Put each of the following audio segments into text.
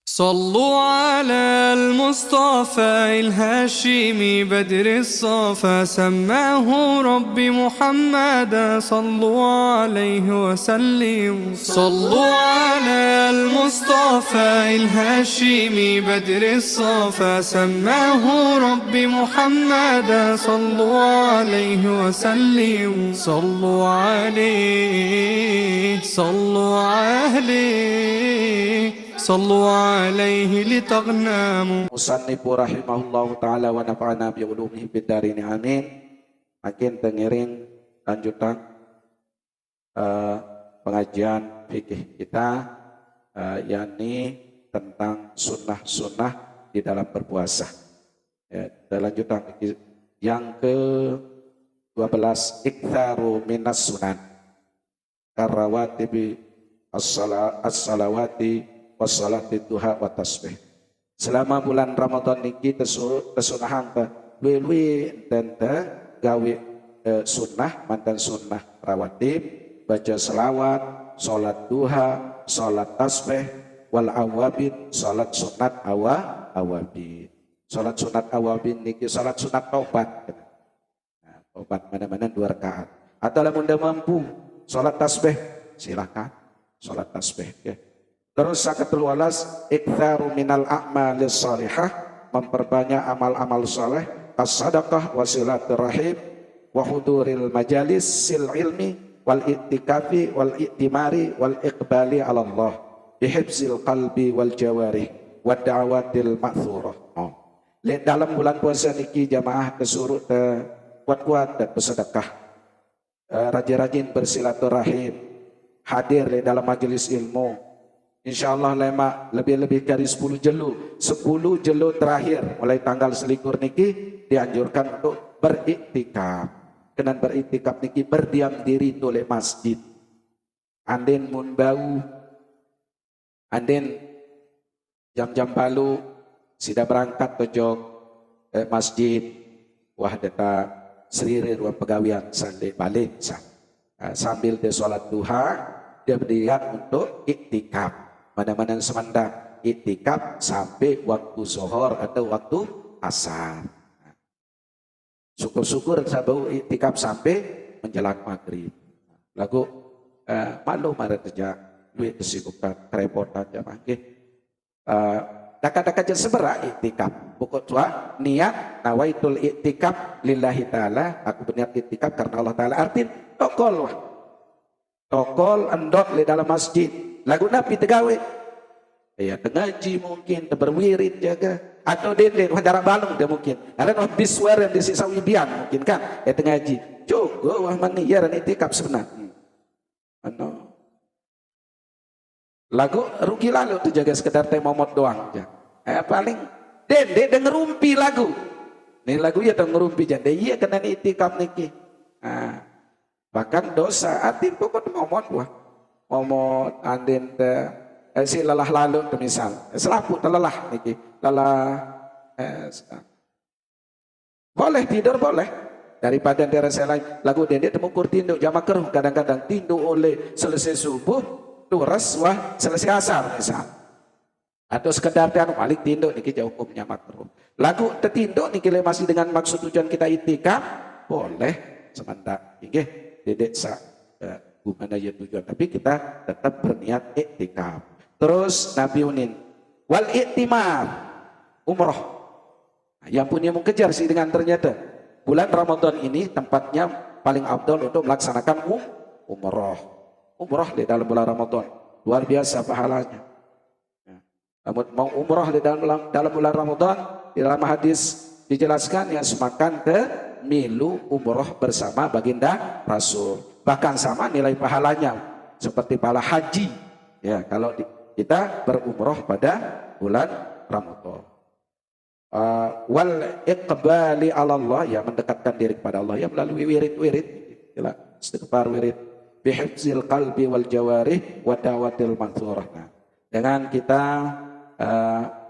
صلوا على المصطفى الهاشمي بدر الصفا سماه ربي محمدا صلوا عليه وسلموا صلوا على المصطفى الهاشمي بدر الصفا سماه ربي محمدا صلوا عليه وسلموا صلوا عليه صلوا عليه صلوا عليه لتغنموا. Musannifu rahimahullahu ta'ala wa nafa'ana bi ulumihi fid darin amin. Makin tengiring lanjutan pengajian fikih kita yakni tentang sunnah-sunnah di dalam berpuasa. Ya, dan lanjutan yang ke-12 iktsaru minas sunan karawatibi as-salawati wassalati duha wa tasbih. Selama bulan Ramadan niki tesunahan ta luwi tenta gawe sunnah mantan sunnah rawatib, baca selawat, salat duha, salat tasbih wal awabid, salat sunat awabid. Salat sunat awabid niki salat sunat taubat. Nah, taubat mana-mana 2 rakaat. Atau lamun dah mampu salat tasbih silakan salat tasbih ya. Terus sakatul walas iktsaru minal a'malis salihah, memperbanyak amal-amal saleh, as-sadaqah wa silaturahim wa huduril majalis sil ilmi wal i'tikafi wal i'timari wal iqbali ala Allah bihifzil qalbi wal jawarih wa da'watil ma'thurah. Dalam bulan puasa niki jamaah kesuruh kuat-kuat dan bersedekah, rajin-rajin bersilaturahim, hadir di dalam majelis ilmu. InsyaAllah lema lebih-lebih dari 10 jelu. 10 jelu terakhir mulai tanggal selikur niki dianjurkan untuk beriktikaf. Kenan beriktikaf niki berdiam diri oleh masjid. Anden mun bau, anden jam-jam balu sudah berangkat tojok masjid. Wah data seriri ruang pegawian sande balik sambil dia sholat duha dia berdiam untuk iktikaf. Mana-mana semandang iktikaf sampai waktu zuhur atau waktu asar. Syukur-syukur sabau iktikaf sampai menjelang maghrib. Lagu malu marah kerja duit kesibukan kerepotan jamaah nggih. Dekat-dekat jam seberapa iktikaf. Pokok tua niat nawaitul iktikaf lillahi taala, aku berniat iktikaf karena Allah taala. Artin tokol wah. Tokol endok di dalam masjid. Lagu napi tegawe. Ya tengaji mungkin, berwirid jaga. Atau dede, jarak balung dia mungkin. Ada no biswar yang disisa wibian mungkin kan. Ya tengaji. Juga wah mani ya dan itikaf sebenarnya. Ano. Lagu rugi lalu tu jaga sekedar temomot doang. Paling dede denger rumpi lagu. Nih lagu ya denger rumpi jande. Iya kena itikaf niki. Bahkan dosa atin pokok momot wah. Momot andin si lelah lalu tu misal selaput lelah niki lelah boleh tidur boleh daripada dirasa lain lagu dia temukur tinduk jama keruh kadang-kadang tinduk oleh selesai subuh turas wah selesai asar misal atau sekedar tiang balik tinduk niki jauh hukumnya makruh lagu tertinduk niki masih dengan maksud tujuan kita itikaf boleh semantak nggih dedek sa bukan aja tujuan tapi kita tetap berniat iktikaf. Terus Nabi unin wal i'timar umroh. Yang punya mau kejar sih dengan ternyata bulan Ramadan ini tempatnya paling afdal untuk melaksanakan umroh. Umroh di dalam bulan Ramadan luar biasa pahalanya. Mau umroh di dalam bulan Ramadan di dalam hadis dijelaskan yang semakan ke milu umroh bersama baginda Rasul. Bahkan sama nilai pahalanya seperti pahala haji. Ya kalau kita berumroh pada bulan Ramadan. Wal iqbali ala Allah, ya mendekatkan diri kepada Allah ya melalui wirid-wirid, istighfar wirid, bihifzil qalbi wal jawarih wa dawatil mansurah. Nah, dengan kita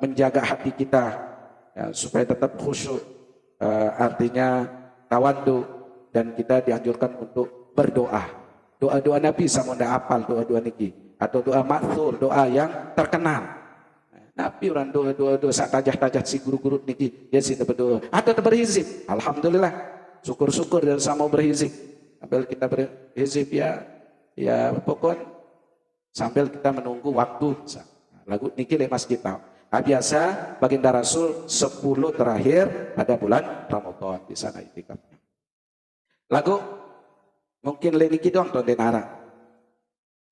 menjaga hati kita ya, supaya tetap khusyuk, artinya tawadhu, dan kita dianjurkan untuk berdoa. Doa-doa Nabi sama ndak apal doa-doa niki. Atau doa maksur, doa yang terkenal. Nabi orang doa sak tajah-tajah si guru-guru niki ya sih berdoa. Ada berhizib. Alhamdulillah. Syukur-syukur dan sama berhizib. Sambil kita berhizib ya pokoknya sambil kita menunggu waktu. Lagu niki le masjid tahu. Biasa baginda Rasul 10 terakhir pada bulan Ramadan di sana itikafnya. Lagu mungkin le niki doang tuan denara.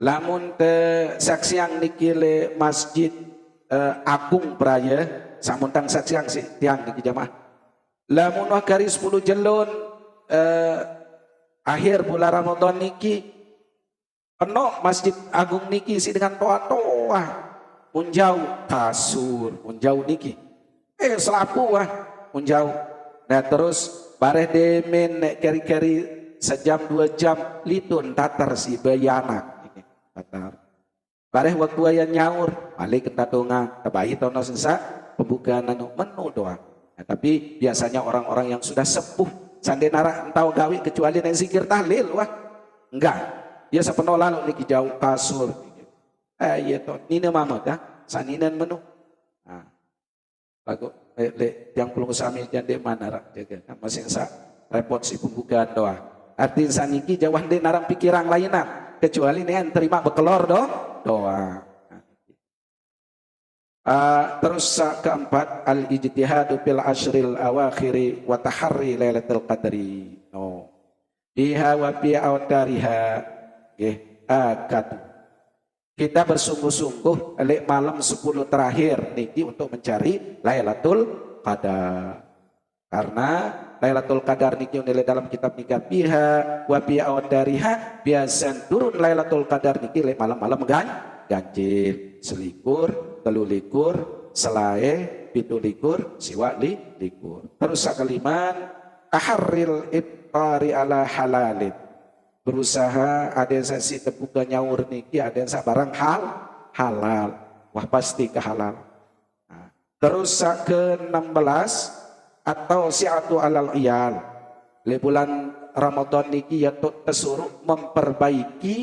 Lamun te saksiang niki le masjid Agung Praya samuntang saksiang si tiang niki jamaah. Lamun wakari 10 jelun akhir bulan Ramadan niki penuh masjid Agung niki si dengan toa-toa unjau kasur unjau niki selapu unjau. Nah terus bareh demen nek keri-keri sejam 2 jam litun tatar si bayanak ini tatar. Bareh waktu ayah nyaur, balik kita donga, tabahi tono sensa pembukaan menu doang. Nah, tapi biasanya orang-orang yang sudah sepuh, sande nara entau gawi kecuali yang zikir tahlil, enggak. Dia sepenuh lalu niki jauh kasur. Iya toh, nina mamut ya, saninan menu. Nah, lagu yang belum sami jande mana rak jaga, masih sa repot si pembukaan doa. Arti saniki jauhan de narang pikiran lainnya, kecuali nih terima bekelor doa. Terus keempat al-ijtihadu fil ashril awakhiri wa taharri lailatul qadri. Biha wa fi awtariha akad. Kita bersungguh-sungguh lek malam 10 terakhir niki untuk mencari Lailatul Qadar. Karena Lailatul Qadar niki nilai dalam kitab nikah biha wa fi awtariha biasa turun Lailatul Qadar niki lek malam-malam ganjil selikur, telulikur, selae, pitulikur, siwa likur. Terus sakaliman taharril iftari ala halalin. Berusaha ada yang sasi terbuka nyaur niki, ada yang barang halal. Wah pasti kehalal. Nah, terus ke-16 atau si'atu alal iyal. Di bulan Ramadan niki ya tersuruh memperbaiki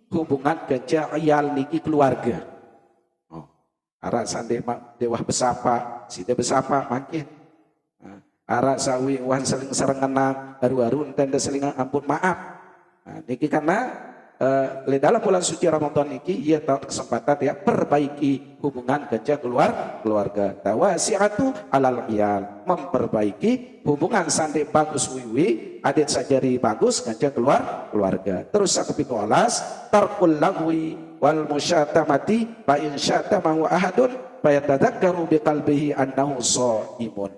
hubungan kerja iyal niki keluarga. Arak sande dewah besapa, si de besapa makin. Arak sawi wan seling serengenang, haru-haru tenda seling ampun maaf. Nah, niki karena dalam bulan suci Ramadan niki ia tahu kesempatan dia perbaiki hubungan kerja keluarga. Tawasi'atu alal iyal, memperbaiki hubungan sande bagus wiwi, adik sajari bagus kerja keluarga. Terus sakepitu alas tarkul lagwi wal musyatamati fa in syatamahu ahadun fayatadzakkaru biqalbihi annahu shaimun.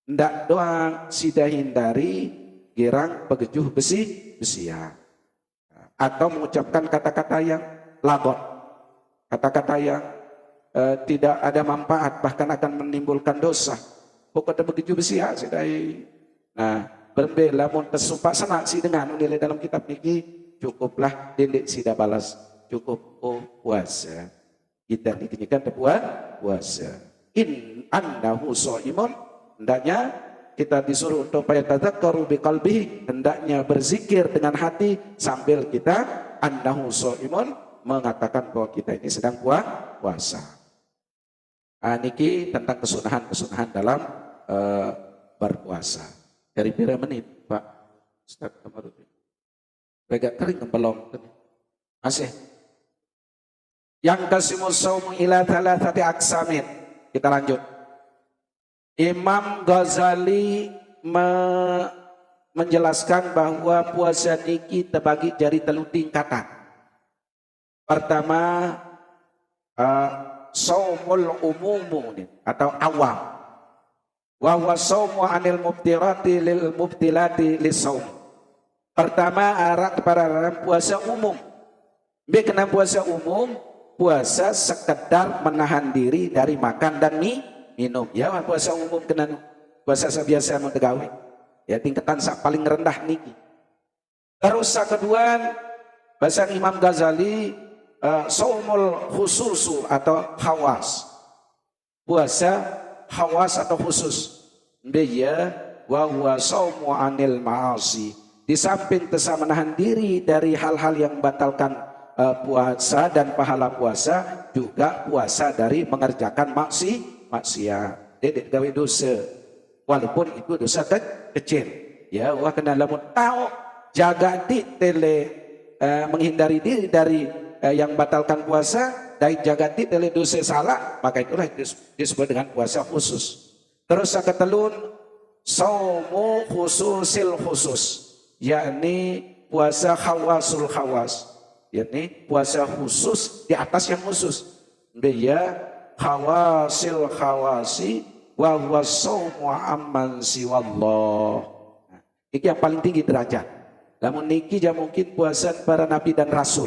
Ndak doang sida hindari girang pegejuh besian atau mengucapkan kata-kata yang lagot, kata-kata yang tidak ada manfaat bahkan akan menimbulkan dosa. Pokoknya begitu besian sidai. Nah, berbeda mun tesupak senak si dengan nilai dalam kitab niki cukuplah didik sida balas cukup puasa. Kita dikenyakan puasa. In annahu shaimun, hendaknya kita disuruh untuk yatadzakkaru biqalbihi, hendaknya berzikir dengan hati sambil kita annahu shaimun, mengatakan bahwa kita ini sedang puasa. Niki tentang kesunahan dalam berpuasa. Dari pira menit, Pak Ustaz Kamarudin? Regak kering kempelong. Masih. Yang kasimus saumu ila thalathati aksamin. Kita lanjut. Imam Ghazali menjelaskan bahwa puasa niki terbagi jadi telu tingkatan. Pertama saumul umumu atau awam. Wa huwa saumu anil mubtirati lil mubtilati lisaum. Pertama arak para puasa umum. Kena puasa umum, puasa sekedar menahan diri dari makan dan minum. Ya puasa umum kena puasa biasa mau tegawe. Ya tingkatan paling rendah niki. Terus kedua bahasa Imam Ghazali saumul khususu atau khawas. Puasa khawas atau khusus. Dia wa huwa saumu anil ma'asi. Di samping tesa menahan diri dari hal-hal yang membatalkan puasa dan pahala puasa juga puasa dari mengerjakan maksiat. Dedek gawe dosa, walaupun itu dosa kecil. Ya, wah kena lamun tahu jaga di tele menghindari diri dari yang batalkan puasa, dari jaga di tele dosa salah, maka itulah disebut dengan puasa khusus. Terus yang ketelun saumu khususil khusus, yakni puasa khawasul khawas, yakni puasa khusus di atas yang khusus. Dia khawasil khawasi wa huwa saumu amman siwallah. Nah, ini yang paling tinggi derajat. Namun niki ja mungkin puasa para nabi dan rasul.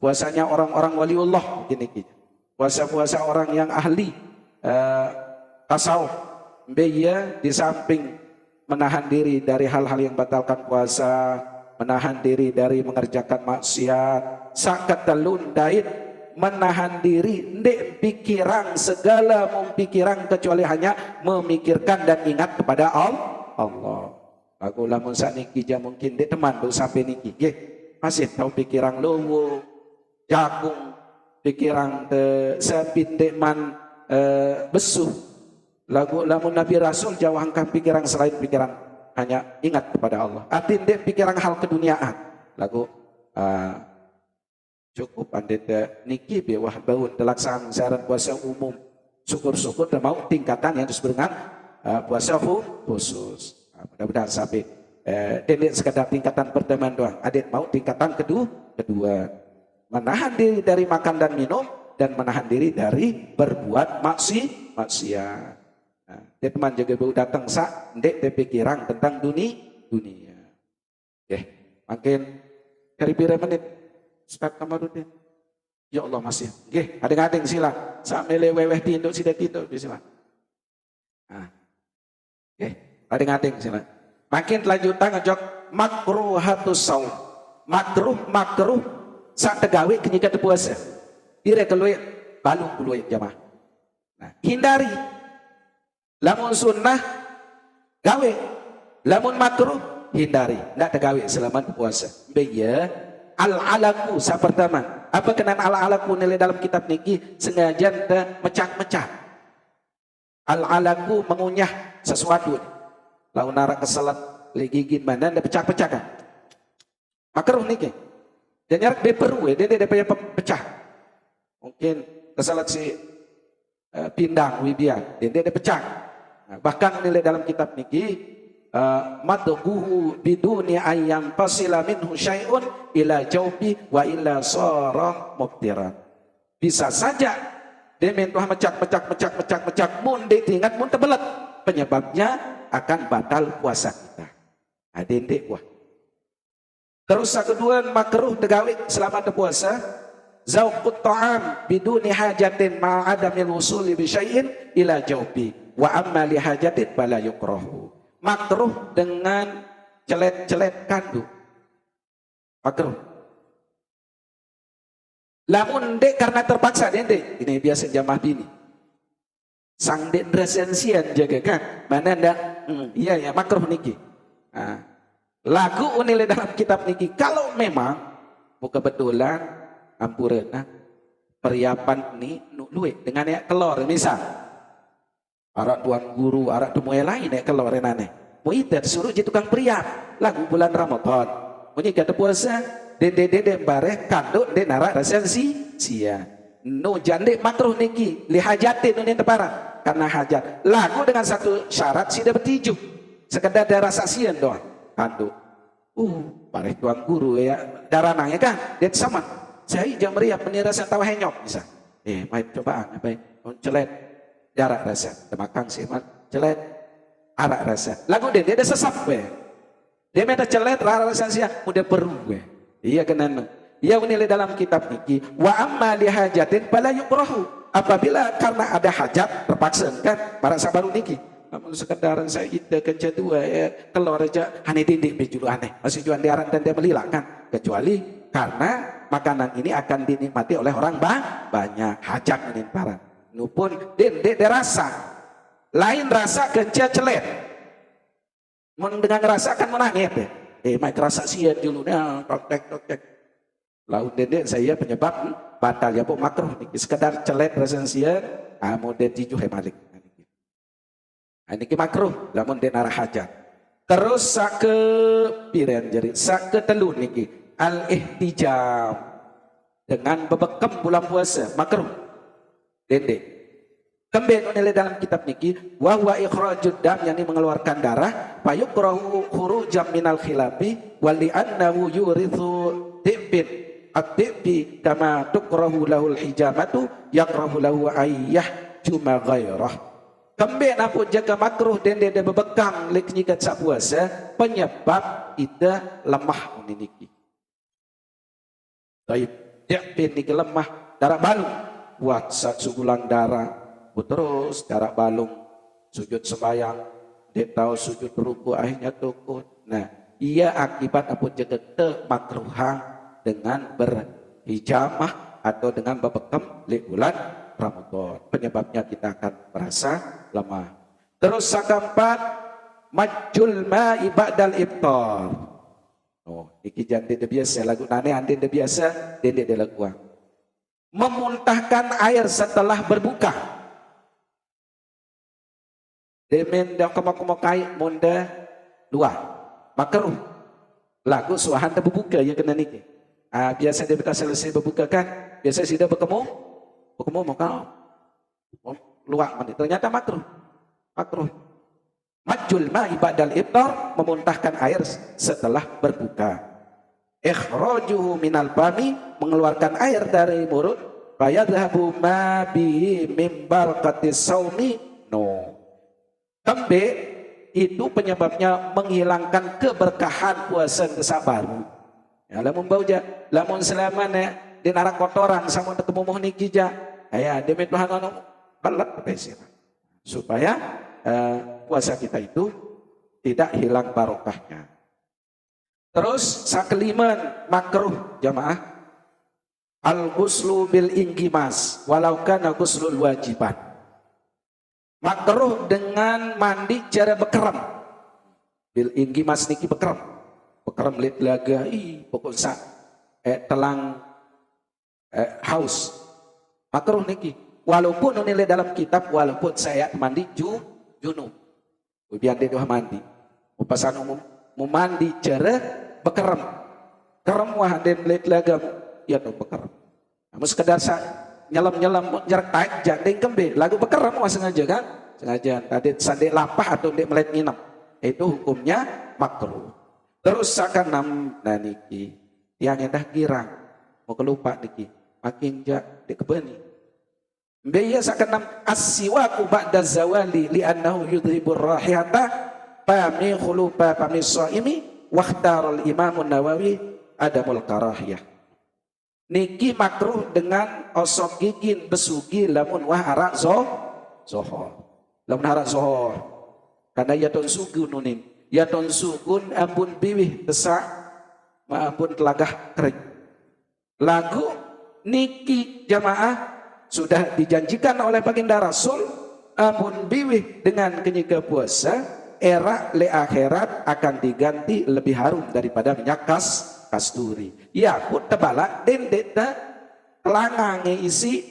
Puasanya orang-orang waliullah mungkin niki. Puasa-puasa orang yang ahli tasawuf. Beya di samping menahan diri dari hal-hal yang batalkan puasa, menahan diri dari mengerjakan maksiat, sakat telun dait menahan diri ndek pikiran segala mempikiran kecuali hanya memikirkan dan ingat kepada Allah. Aku lamun sakniki ja mungkin dek teman tu sampai niki nggih masih tahu pikiran lowo jagung pikiran sepit dek man besuh lagu lamun Nabi Rasul jauhkan pikiran selain pikiran hanya ingat kepada Allah. Atin dek pikiran hal keduniaan lagu cukup andeta niki be wah baun telaksan syarat puasa umum syukur-syukur dan mau tingkatan yang disebut dengan puasa khusus. Mudah-mudahan sampai dedek sekadar tingkatan pertama doang, adik mau tingkatan kedua menahan diri dari makan dan minum dan menahan diri dari berbuat maksiat. Nah, dia teman juga baru datang sak ndek pikiran tentang dunia. Makin dari pira menit start Kamarudin. Ya Allah masih. Nggih, adeng-adeng sila. Sak mele weweh tinduk sida tinduk sila. Nah. Adeng-adeng sila. Makin lanjutan ngejok makruhatus saum. Makruh sak tegawe kenyika puasa. Dire keluy balung keluy jamaah. Nah, hindari. Lamun sunnah gawe. Lamun makruh hindari. Ndak tegawe selama puasa. Beya al-alaku sa pertama. Apa kenan al-alaku nilai dalam kitab niki sengaja mecak-mecak. Al-alaku mengunyah sesuatu. Lalu narak keselat ligigin mana ndak pecah-pecah kan. Makruh niki. Dan nyarak dia perlu dia pecah. Mungkin keselat si pindang wibian dia pecah. Nah, bahkan nilai dalam kitab niki madhuhu biduni ayyam fasila minhu syai'un ila jawbi wa illa sara mubtiran. Bisa saja dia mentuah mecak mun ditingat mun tebelet penyebabnya akan batal puasa kita. Adendek wah. Terus yang kedua makruh tegawe selama puasa zauqut ta'am biduni hajatin ma'adamil wusuli bi syai'in ila jawbi wa amma li hajatin fala yukrahu. Makruh dengan celet-celet kandu. Makruh. Lamun dek karena terpaksa dek. Ini biasa jamaah bini. Sang dek resensian jaga kan. Mana ndak? Iya ya makruh niki. Nah, lagu unile dalam kitab niki. Kalau memang kebetulan ampurena peryapan ni luwe dengan ya kelor misal. Arak tuan guru, arak temuai lain ya kelor enane. Muidat suruh jadi tukang periap. Lagu bulan Ramadan. Munyi kata puasa. Dede bareh kanduk de narak resensi sia. No jande makruh niki lihajatin ini tepara karena hajat. Lagu dengan satu syarat sida bertijuk. Sekedar darah saksian doang. Kanduk. Bareh tuan guru ya darananya kan dia sama. Saya jam meriap menirasan tawa henyok bisa. Baik cobaan baik celet darah rasa. Temakang sih celet arak rasa. Lagu dia ada sesap we. Dia minta celet rasa sia udah perlu we. Iya kenan. Ia menilai dalam kitab niki wa amma li hajatin fala yukrahu. Apabila karena ada hajat terpaksa kan para sabaru niki. Namun sekedaran saya ida kenca dua ya keluar aja hane tindik bejulu aneh. Masih jual diaran dan dia melilak kan. Kecuali karena makanan ini akan dinikmati oleh orang banyak hajat ini para. Nupun de rasa. Lain rasa kenca celet. Dengan rasa kan menangis deh. Mai kerasa sia dulu tok tek. Laut dendek saya penyebab batal ya pun makruh niki sekedar celet resensian model tijuh malik. Niki makruh lamun den arah hajat. Terus sake piren jadi sake telu niki al ihtijam dengan bebekem bulan puasa makruh dendek. Kembali nilai dalam kitab niki wa huwa ikhrajud dam yakni mengeluarkan darah fayukrahu khurujam minal khilafi wal li'annahu yurithu tibin at-tibi kama tukrahu lahul hijamatu yakrahu lahu ayyah cuma ghairah. Kembali napun jaga makruh dan dia bebekang lek nyikat sak puasa penyebab ida lemah niki. Baik, tibin niki lemah darah balung buat sak sugulang darah terus darah balung sujud sembahyang dia tahu sujud ruku akhirnya tukut. Nah, ia akibat apa jaga kemakruhan dengan berhijamah atau dengan bebekem di bulan Ramadan. Penyebabnya kita akan merasa lemah. Terus yang keempat, majul ma'i ba'dal iftar. Oh, iki jangan dia biasa lagu nane andin dia biasa, dia lagu. Memuntahkan air setelah berbuka. Demen dah kemak-kemak munda dua. Makruh. Lagu suahan berbuka ya kena niki. Biasa dia kita selesai berbuka kan, biasa sudah bertemu mau kau luak mandi. Ternyata makruh. Majul ma'i ba'dal iftar, memuntahkan air setelah berbuka. Ikhrajuhu minal fami, mengeluarkan air dari mulut. Fayadhabu ma bihi min barakatis saumi. No. Tembe itu penyebabnya menghilangkan keberkahan puasa kesabaran. Ya, lamun bau ja, lamun selaman ya, di narak kotoran sama ketemu moh niki ja, ya demi Tuhan anu balat pesir. Supaya puasa kita itu tidak hilang barokahnya. Terus sakeliman makruh jamaah al-ghuslu bil inggimas walau kana ghuslul wajiban. Makruh dengan mandi cara bekerem. Bil inggimas niki bekerem. Bekerem lit laga pokok sak telang haus makruh niki walaupun nilai dalam kitab walaupun saya mandi junub biar dia doa mandi upasan umum mau mandi cara bekerem kerem wah den lit laga ya tuh bekerem namun sekedar nyelam jarak taik jandeng kembe lagu bekerem wah sengaja kan sengaja tadi sandek lapah atau dek melet nginep itu hukumnya makruh. Terus akan niki yang dah girang mau kelupa niki makin jak di kebeni. Biasa akan as-siwaku ba'da zawali li'annahu yudhibur rahihata pami khulupa pami shaimi wakhtarul Imam Nawawi adamul karahiyah. Niki makruh dengan osok gigin besugi lamun wah arak zohor. Lamun arak zohor karena ya ton sugu nunin. Ya ton sukun ampun biwih tesak ampun telagah kering. Lagu niki jamaah sudah dijanjikan oleh baginda Rasul ampun biwih dengan kenyika puasa era le akhirat akan diganti lebih harum daripada minyak kasturi. Ya pun tebalak dendeta telangange isi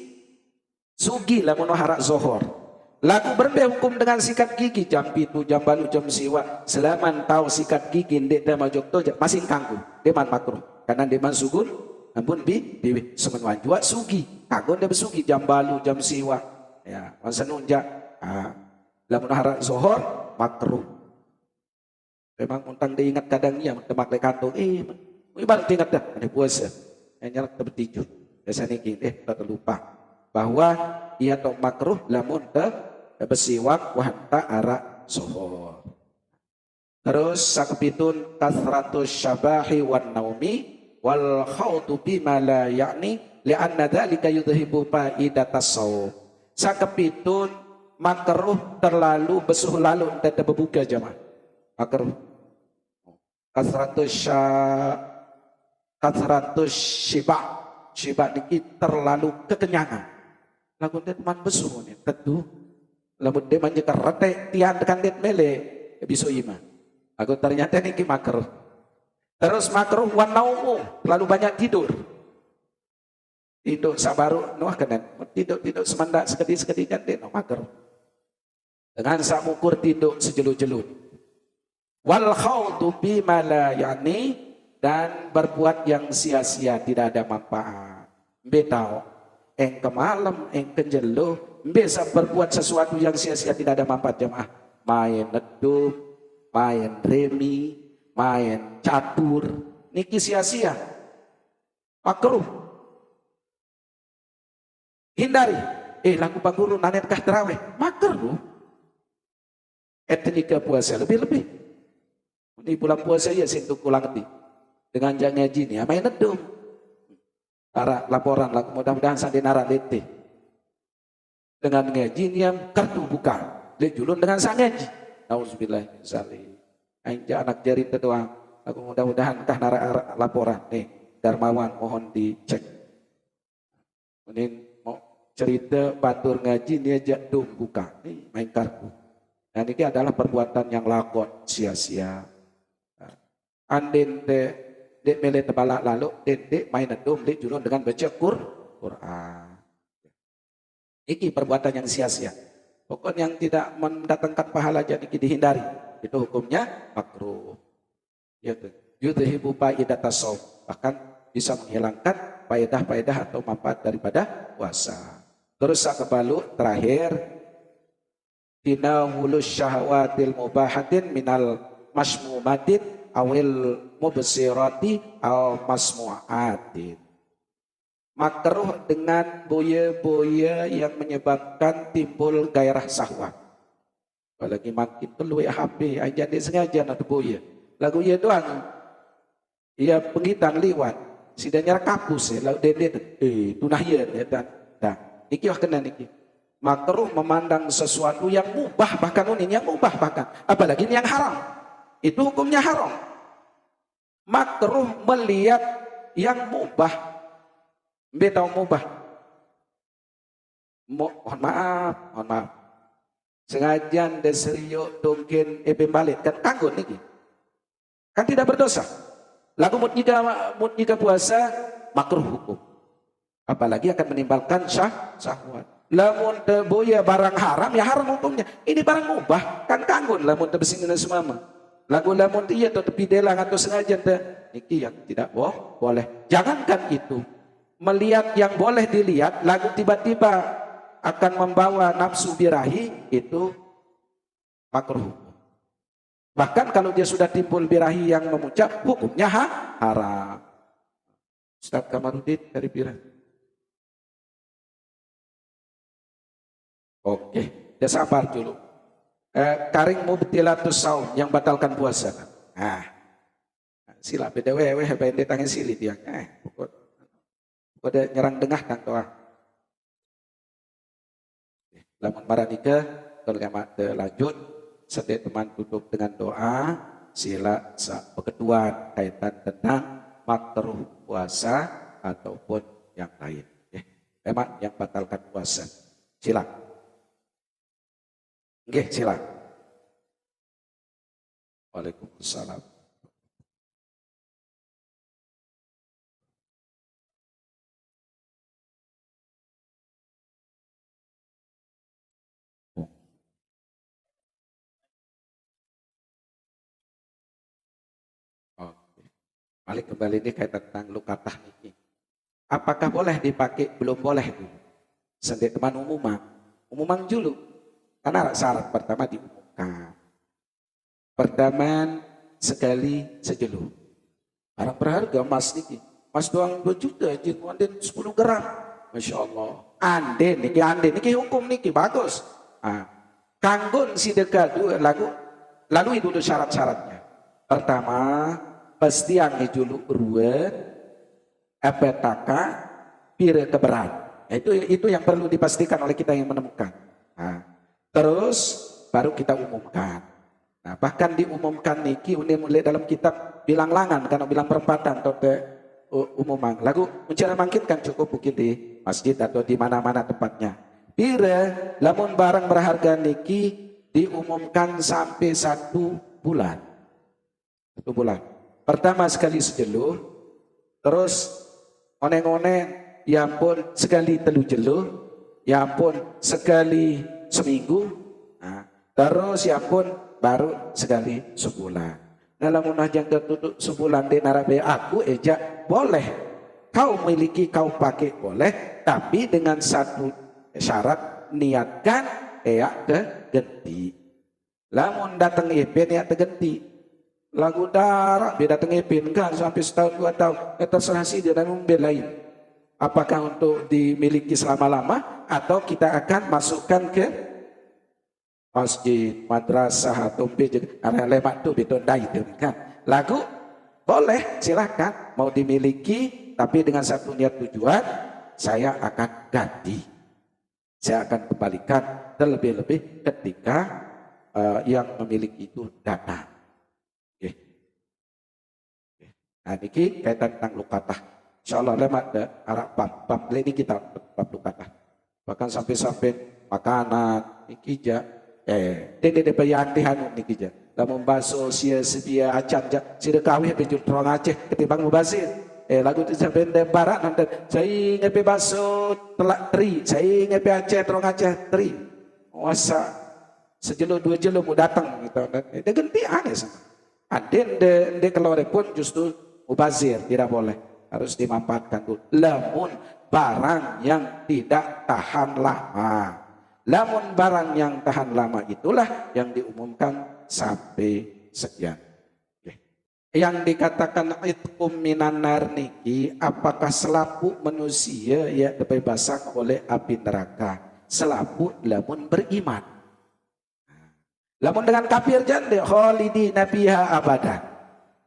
sugi lamun harak zohor. Lagu berbeda hukum dengan sikat gigi jam pitu, jam balu, jam siwa. Selaman tahu sikat gigi ndek dah majok tu masih kanggu. Deman makruh. Karena deman sugun ampun biwi semenuan jua sugi. Kanggu dia bersugi jam balu, jam siwa. Ya, masa nunjak. Lamun harak zohor makruh. Memang untang dia ingat kadang ia temak le kantong. Baru ingat dah ada puasa. Yang nyalak terbertiju. Biasa niki tak terlupa bahwa ia tok makruh lamun bersiwak wahanta arak zohor. Terus sakepitun kasratus syabahi wan naumi wal khawtu bima la yakni li'anna dhalika yudhibu fa'idatas shaum. Sakepitun makruh terlalu besuh lalu tidak berbuka jamaah. Makruh. Kasratus syibak niki terlalu kekenyangan. Lagu dia teman besuh ni tentu. Lamun dia manjaka rete tian tekan dia mele bisu ima. Aku ternyata niki makruh. Terus makruh wanaumu terlalu banyak tidur. Tidur sabaru nuah kenen. Tidur semandak sekedi kan dia makruh. Dengan samukur tidur sejelut-jelut. Wal khawdu bima la yani, dan berbuat yang sia-sia tidak ada manfaat. Betau eng ke malam eng ke jeluh bisa berbuat sesuatu yang sia-sia tidak ada manfaat jemaah. Main nedum, main remi, main catur, niki sia-sia. Makruh. Hindari. Lagu paguru nanetkah terawih? Makruh. Etika puasa lebih-lebih. Ini bulan puasa ya sentuh kulang di. Dengan jangan ngaji ni, main nedum. Para laporan lah, mudah-mudahan sandi nara letih. Dengan ngaji ni yang kartu buka. Dia julun dengan sang ngaji. Nauzubillah min zalik. Ainja anak jari doang. Aku mudah-mudahan kah nara laporan nih. Darmawan mohon dicek. Ini mau cerita batur ngaji ni aja dum buka. Nih main kartu. Dan ini adalah perbuatan yang lakon sia-sia. Andin dek mele tebalak lalu dek main nedum dek julun dengan baca Quran. Ini perbuatan yang sia-sia. Pokoknya yang tidak mendatangkan pahala jadi dihindari. Itu hukumnya makruh. Yudhibu faidatas shaum, bahkan bisa menghilangkan faedah-faedah atau manfaat daripada puasa. Terus kebalu terakhir, tinawulus syahwatil mubahatin minal masmumatin awil mubsirati al masmu'atin. Makruh dengan boya-boya yang menyebabkan timbul gairah syahwat. Apalagi makin perlu HP aja dia sengaja nak boya. Lagu ya doang. Ia pengitan liwat. Sidanya kapus ya. Lalu dia tunah ya dan dah. Niki wah kena niki. Makruh memandang sesuatu yang mubah, bahkan ini yang mubah bahkan. Apalagi ini yang haram. Itu hukumnya haram. Makruh melihat yang mubah. Betau mubah. Mohon maaf. Sengaja deseriuk dongkin balik kan kanggut niki. Kan tidak berdosa. Lagu jika puasa makruh hukum. Apalagi akan menimbulkan syahwat. Lamun boya barang haram ya haram hukumnya. Ini barang mubah kan kanggut lamun terbesingin semama. Lagu lamun iya atau tepi delang atau sengaja niki yang tidak boleh. Jangankan itu. Melihat yang boleh dilihat, lagu tiba-tiba akan membawa nafsu birahi, itu makruh. Bahkan kalau dia sudah timbul birahi yang memuncak, hukumnya haram. Ustaz Kamarudin dari Birahi. Oke, dia sabar dulu. Karing mubtilatus saum, yang batalkan puasa. Sila beda wewe, benda tangan silit ya. Pada nyerang dengah kan doa. Lamun maranika kalau lanjut sedek teman tutup dengan doa sila peketuan kaitan tentang makruh puasa ataupun yang lain. Memang yang batalkan puasa. Sila. Nggih, sila. Waalaikumsalam. Balik kembali ini kaitan tentang lukatah ini. Apakah boleh dipakai? Belum boleh itu. Sendiri teman umuman dulu. Karena syarat pertama diumumkan. Pertama sekali sejeluh. Barang berharga emas niki. Emas doang 2 juta, jin anden 10 gram. Masya Allah. Anden niki hukum niki bagus. Kanggun si dekat lalui dulu syarat-syaratnya. Pertama pasti yang dijuluk ruwe apetaka pire keberat. Itu yang perlu dipastikan oleh kita yang menemukan. Terus baru kita umumkan. Bahkan diumumkan niki mulai dalam kitab bilang langan karena bilang perempatan atau umuman. Lagu mencari bangkitkan cukup mungkin di masjid atau di mana-mana tempatnya. Pire lamun barang berharga niki diumumkan sampai 1 bulan. 1 bulan. Pertama sekali sejeluh, terus oneng-oneng ya pun sekali telu jeluh, ya pun sekali seminggu, nah, terus ya pun baru sekali sebulan. Dalam munajat tertutup sebulan di narabe aku ejak boleh, kau miliki kau pakai boleh, tapi dengan satu syarat, niatkan ke genti. Lamun datang ipin ya tegenti. Lagu darah beda datang ipin kan sampai setahun 2 tahun. Terserah sih dia dan membelain. Apakah untuk dimiliki selama-lama atau kita akan masukkan ke masjid, madrasah atau area lemak tu betul dai tu kan. Lagu boleh silahkan mau dimiliki tapi dengan satu niat tujuan saya akan ganti. Saya akan kembalikan terlebih-lebih ketika yang memiliki itu datang. Okay. Okay. Nah ini kaitan tentang lukatah. Insyaallah lemak arah bab ini kita bab lukatah. Bahkan sampai makanan iki ja dede bayatihan niki ja. Lamun baso sia sedia acan ja sida kawih bejur terong Aceh ketimbang mubazir. Lagu tu sampai barat nanti saya ngepe baso telak teri, saya ngepe Aceh terong Aceh teri. Wasa sejeluh 2 jeluh mau datang gitu. Dia ganti aneh sama. Aden de keluar pun justru mubazir tidak boleh. Harus dimanfaatkan dulu. Lamun barang yang tidak tahan lama. Lamun barang yang tahan lama itulah yang diumumkan sampai sekian. Okay. Yang dikatakan itqum minan nar niki, apakah selaput manusia ya dibebaskan oleh api neraka? Selaput lamun beriman. Lamun dengan kafir jande khalidina fiha abadan.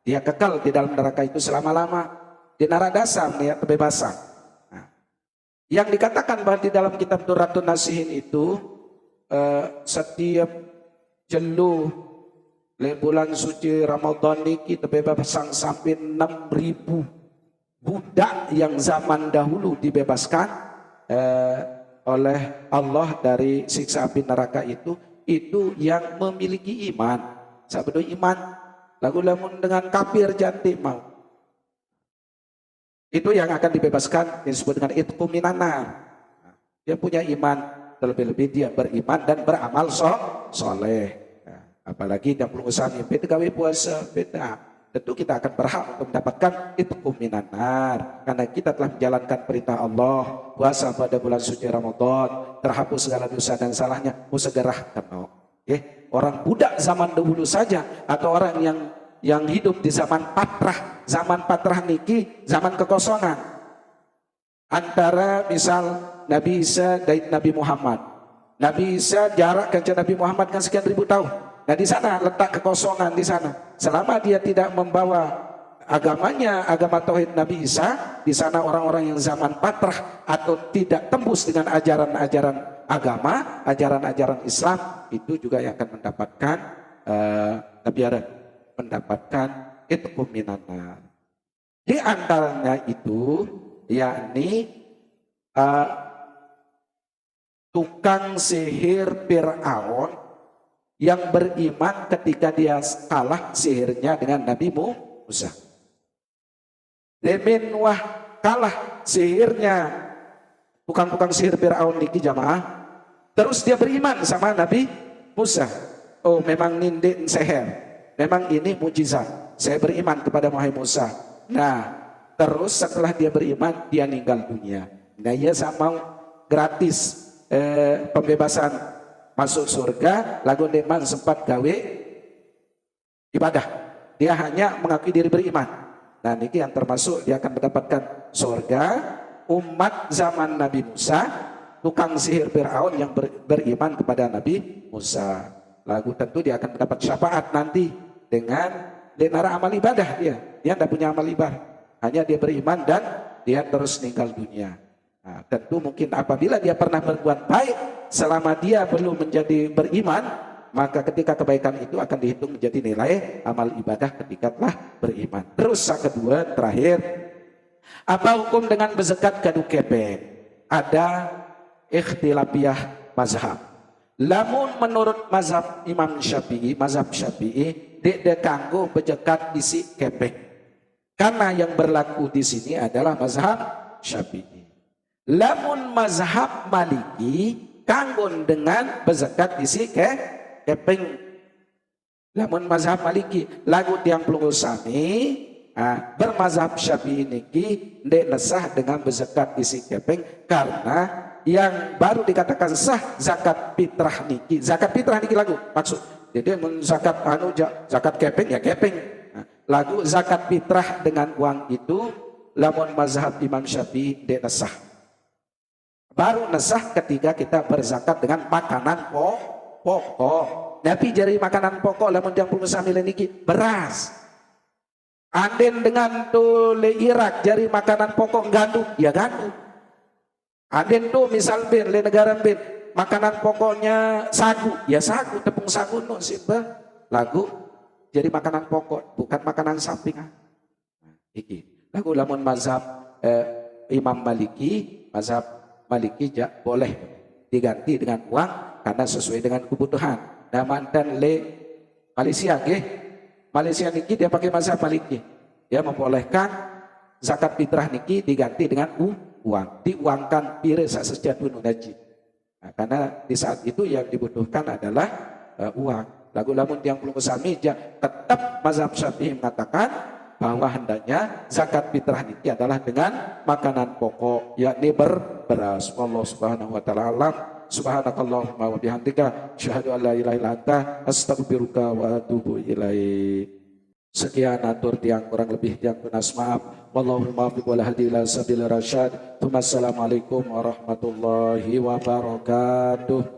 Dia kekal di dalam neraka itu selama-lama. Di naradasam ya kebebasan. Nah, yang dikatakan bahwa di dalam kitab Durratun Nasihin itu setiap jeluh bulan suci Ramadan niki tebebasan sampai 6.000 budak yang zaman dahulu dibebaskan oleh Allah dari siksa api neraka itu yang memiliki iman. Sabdo iman lagu lamun dengan kafir jantik mau. Itu yang akan dibebaskan disebut dengan itqum minan nar. Dia punya iman, terlebih-lebih dia beriman dan beramal soleh. Apalagi yang belum usaha mimpi itu gawe puasa beda. Tentu kita akan berhak untuk mendapatkan itqum minan nar karena kita telah menjalankan perintah Allah, puasa pada bulan suci Ramadan, terhapus segala dosa dan salahnya, segera kenal. Orang budak zaman dahulu saja atau orang yang hidup di zaman patrah niki zaman kekosongan antara misal Nabi Isa dan Nabi Muhammad. Nabi Isa jarak ke Nabi Muhammad kan sekian ribu tahun. Nah di sana letak kekosongan di sana. Selama dia tidak membawa agamanya, agama tauhid Nabi Isa, di sana orang-orang yang zaman patrah atau tidak tembus dengan ajaran-ajaran agama, ajaran-ajaran Islam itu juga yang akan mendapatkan mendapatkan itqum minan nar. Di antaranya itu yakni tukang sihir Fir'aun yang beriman ketika dia kalah sihirnya dengan Nabi Musa. Demin wah kalah sihirnya tukang-tukang sihir Fir'aun niki jamaah. Terus dia beriman sama Nabi Musa. Oh memang nindin seher. Memang ini mujizat. Saya beriman kepada Muhammad Musa. Nah, terus setelah dia beriman, dia meninggal dunia. Nah, ia sama gratis pembebasan masuk surga. Lagu Neman sempat gawe ibadah. Dia hanya mengakui diri beriman. Nah, ini yang termasuk dia akan mendapatkan surga. Umat zaman Nabi Musa, tukang sihir Fir'aun yang beriman kepada Nabi Musa. Lagu tentu dia akan mendapat syafaat nanti dengan denara amal ibadah dia tidak punya amal ibadah, hanya dia beriman dan dia terus meninggal dunia. Nah, tentu mungkin apabila dia pernah berbuat baik selama dia belum menjadi beriman, maka ketika kebaikan itu akan dihitung menjadi nilai amal ibadah ketika telah beriman. Terus yang kedua terakhir, apa hukum dengan berzakat kadu kepeng? Ada ikhtilafiyah mazhab. Lamun menurut mazhab Imam Syafi'i, mazhab Syafi'i, dek kanggo berzakat isi kepeng. Karena yang berlaku di sini adalah mazhab Syafi'i. Lamun mazhab Maliki kanggon dengan berzakat isi keping. Lamun mazhab Maliki lagu tiang pelunggu sami bermazhab Syafi'i niki ndek nesah dengan berzakat isi keping, karena yang baru dikatakan sah zakat fitrah niki. Zakat fitrah niki lagu maksud. Jadi zakat zakat keping ya keping. Lagu zakat fitrah dengan uang itu lamun mazhab Imam Syafi'i ndek nesah. Baru nesah ketika kita berzakat dengan makanan pokok. Tapi jari makanan pokok lamun yang puluh sambil niki beras. Anden dengan tu le Irak jari makanan pokok gandum, ya gandum. Anden tu misal bin le negara bin makanan pokoknya sagu, ya sagu, tepung sagu no simba. Lagu jadi makanan pokok, bukan makanan sampingan. Iki. Lagu lamun mazhab Imam Maliki, mazhab Maliki boleh diganti dengan uang karena sesuai dengan kebutuhan. Nah mantan le Malaysia Malaysia niki dia pakai mazhab Maliki. Dia membolehkan zakat fitrah niki diganti dengan uang, diuangkan pire sesejatuh nunaji. Nah, karena di saat itu yang dibutuhkan adalah uang. Lagu lamun yang belum kesami tetap mazhab Syafi'i mengatakan bahwa hendaknya zakat fitrah niki adalah dengan makanan pokok, yakni beras. Allah Subhanahu wa taala alam. Subhanakallahumma wa bihamdika asyhadu an la ilaha illa anta astaghfiruka wa atubu ilaik. Sekian atur tiang kurang lebih tiang tunas maaf. Wallahul muwaffiq wal hadi ila sabilir rasyad. Assalamualaikum warahmatullahi wabarakatuh.